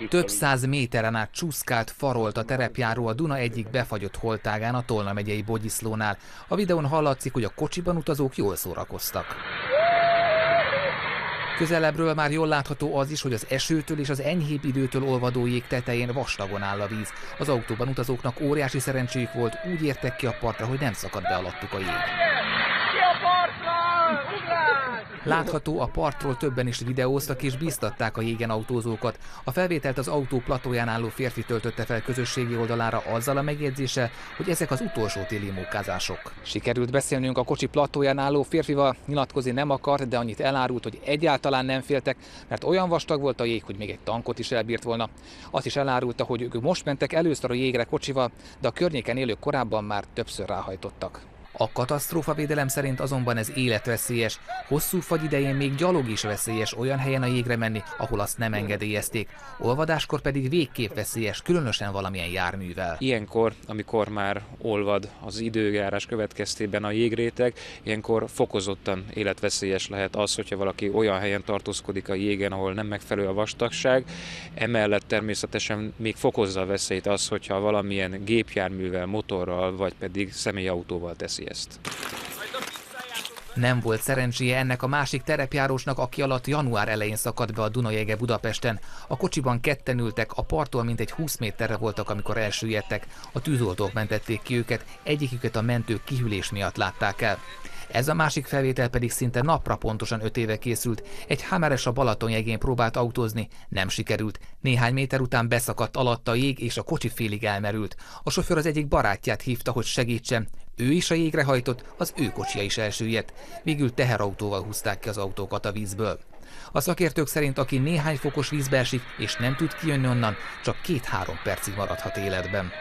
Több száz méteren át csúszkált, farolt a terepjáró a Duna egyik befagyott holtágán, a Tolna megyei Bogyiszlónál. A videón hallatszik, hogy a kocsiban utazók jól szórakoztak. Közelebbről már jól látható az is, hogy az esőtől és az enyhébb időtől olvadó jég tetején vastagon áll a víz. Az autóban utazóknak óriási szerencséjük volt, úgy értek ki a partra, hogy nem szakadt be alattuk a jég. Látható, a partról többen is videóztak és bíztatták a jégen autózókat. A felvételt az autó platóján álló férfi töltötte fel közösségi oldalára azzal a megjegyzéssel, hogy ezek az utolsó téli mókázások. Sikerült beszélnünk a kocsi platóján álló férfival, nyilatkozni nem akart, de annyit elárult, hogy egyáltalán nem féltek, mert olyan vastag volt a jég, hogy még egy tankot is elbírt volna. Azt is elárulta, hogy ők most mentek először a jégre kocsival, de a környéken élők korábban már többször ráhajtottak. A katasztrófavédelem szerint azonban ez életveszélyes. Hosszú fagy idején még gyalog is veszélyes olyan helyen a jégre menni, ahol azt nem engedélyezték. Olvadáskor pedig végképp veszélyes, különösen valamilyen járművel. Ilyenkor, amikor már olvad az időjárás következtében a jégréteg, ilyenkor fokozottan életveszélyes lehet az, hogyha valaki olyan helyen tartózkodik a jégen, ahol nem megfelelő a vastagság. Emellett természetesen még fokozza a veszélyt az, hogyha valamilyen gépjárművel, motorral vagy pedig személyautóval teszi ezt. Nem volt szerencséje ennek a másik terepjárósnak, aki alatt január elején szakadt be a Duna jége Budapesten. A kocsiban ketten ültek, a parttól mintegy 20 méterre voltak, amikor elsüllyedtek. A tűzoltók mentették ki őket, egyiküket a mentők kihűlés miatt látták el. Ez a másik felvétel pedig szinte napra pontosan 5 éve készült. Egy Hummeres a Balaton jegén próbált autózni, nem sikerült. Néhány méter után beszakadt alatta a jég, és a kocsi félig elmerült. A sofőr az egyik barátját hívta, hogy segítsen. Ő is a jégre hajtott, az ő kocsija is elsüllyedt. Végül teherautóval húzták ki az autókat a vízből. A szakértők szerint, aki néhány fokos vízbe esik és nem tud kijönni onnan, csak 2-3 percig maradhat életben.